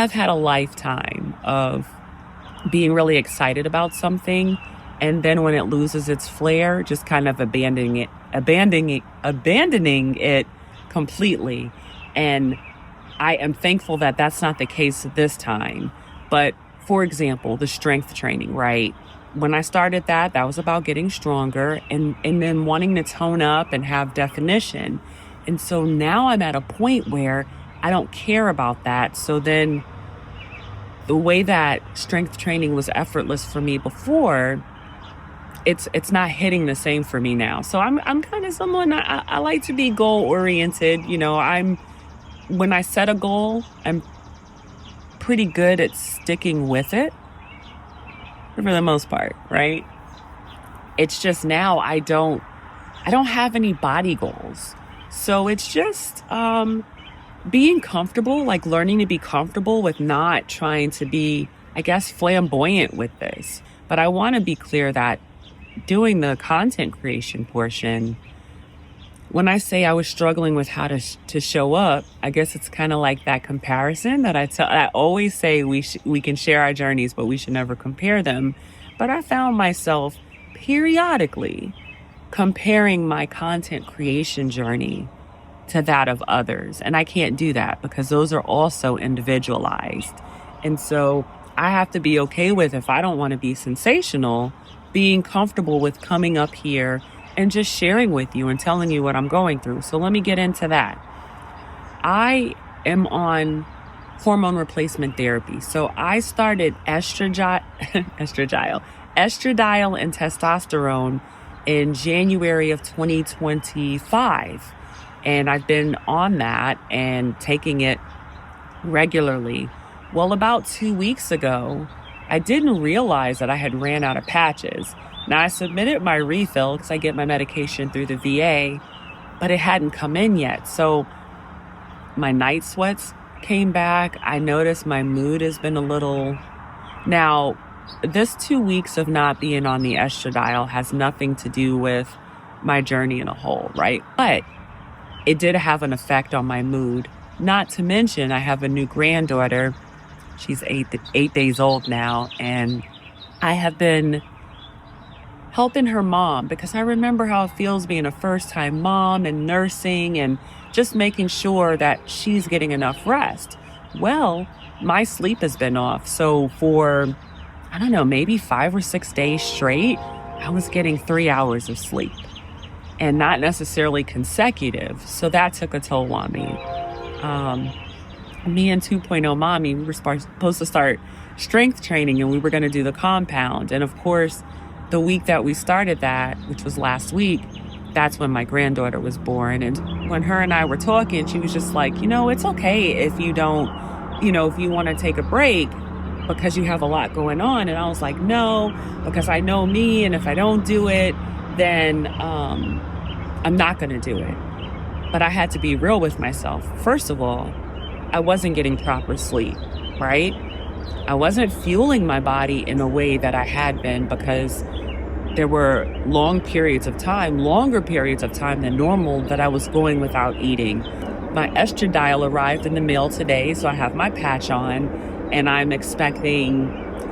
have had a lifetime of being really excited about something, and then when it loses its flair, just kind of abandoning it completely. And I am thankful that that's not the case this time. But for example, the strength training, right? When I started that was about getting stronger and then wanting to tone up and have definition. And so now I'm at a point where I don't care about that. So then the way that strength training was effortless for me before, it's not hitting the same for me now. So I'm kind of someone, I like to be goal oriented. When I set a goal, I'm pretty good at sticking with it for the most part, right? It's just now I don't have any body goals. So it's just being comfortable, like learning to be comfortable with not trying to be, I guess, flamboyant with this. But I want to be clear that doing the content creation portion, when I say I was struggling with how to show up, I guess it's kind of like that comparison that I always say we can share our journeys, but we should never compare them. But I found myself periodically comparing my content creation journey to that of others. And I can't do that because those are also individualized. And so I have to be okay with, if I don't want to be sensational, being comfortable with coming up here and just sharing with you and telling you what I'm going through. So let me get into that. I am on hormone replacement therapy. So I started estradiol and testosterone in January of 2025. And I've been on that and taking it regularly. Well, about 2 weeks ago, I didn't realize that I had ran out of patches. Now, I submitted my refill because I get my medication through the VA, but it hadn't come in yet. So my night sweats came back. I noticed my mood has been a little... Now, this 2 weeks of not being on the estradiol has nothing to do with my journey in a whole, right? But it did have an effect on my mood. Not to mention, I have a new granddaughter. She's 8 days old now, and I have been helping her mom because I remember how it feels being a first-time mom and nursing and just making sure that she's getting enough rest. Well, my sleep has been off. So for, I don't know, maybe 5 or 6 days straight, I was getting 3 hours of sleep and not necessarily consecutive. So that took a toll on me. Me and 2.0 Mommy, we were supposed to start strength training and we were going to do the compound. And of course, the week that we started that, which was last week, that's when my granddaughter was born. And when her and I were talking, she was just like, it's okay if you don't, if you want to take a break because you have a lot going on. And I was like, no, because I know me. And if I don't do it, then I'm not going to do it. But I had to be real with myself. First of all, I wasn't getting proper sleep, right? I wasn't fueling my body in a way that I had been because there were longer periods of time than normal that I was going without eating. My estradiol arrived in the mail today, so I have my patch on, and I'm expecting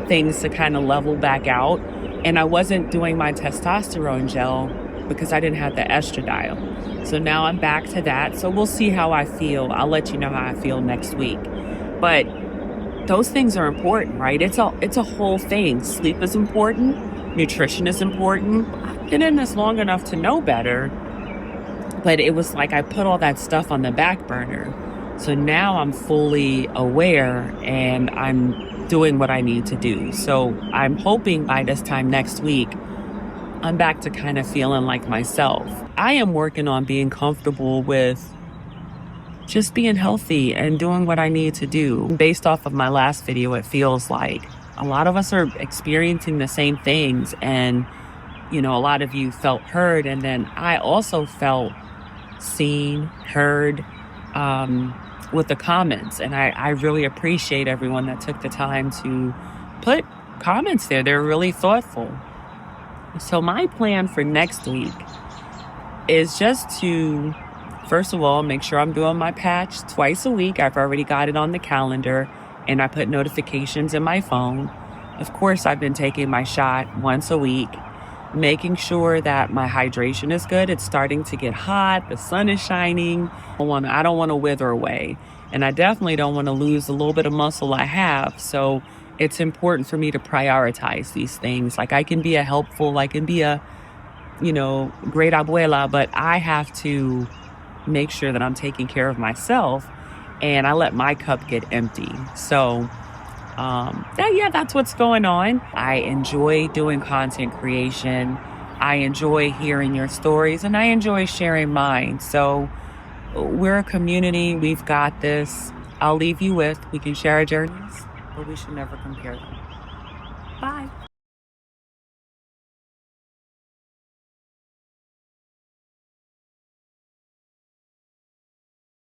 things to kind of level back out. And I wasn't doing my testosterone gel because I didn't have the estradiol. So now I'm back to that. So we'll see how I feel. I'll let you know how I feel next week. But those things are important, right? It's a whole thing. Sleep is important. Nutrition is important. I've been in this long enough to know better, but it was like I put all that stuff on the back burner. So now I'm fully aware and I'm doing what I need to do. So I'm hoping by this time next week, I'm back to kind of feeling like myself. I am working on being comfortable with just being healthy and doing what I need to do. Based off of my last video, it feels like a lot of us are experiencing the same things. And, a lot of you felt heard. And then I also felt seen, heard with the comments. And I really appreciate everyone that took the time to put comments there. They're really thoughtful. So my plan for next week is just to, first of all, make sure I'm doing my patch twice a week. I've already got it on the calendar. and I put notifications in my phone. Of course, I've been taking my shot once a week, making sure that my hydration is good. It's starting to get hot. The sun is shining. I don't want to wither away. And I definitely don't want to lose a little bit of muscle I have. So it's important for me to prioritize these things. Like I can be I can be a, great abuela, but I have to make sure that I'm taking care of myself and I let my cup get empty. So that's what's going on. I enjoy doing content creation. I enjoy hearing your stories and I enjoy sharing mine. So we're a community. We've got this. I'll leave you with, we can share our journeys, but we should never compare them. Bye.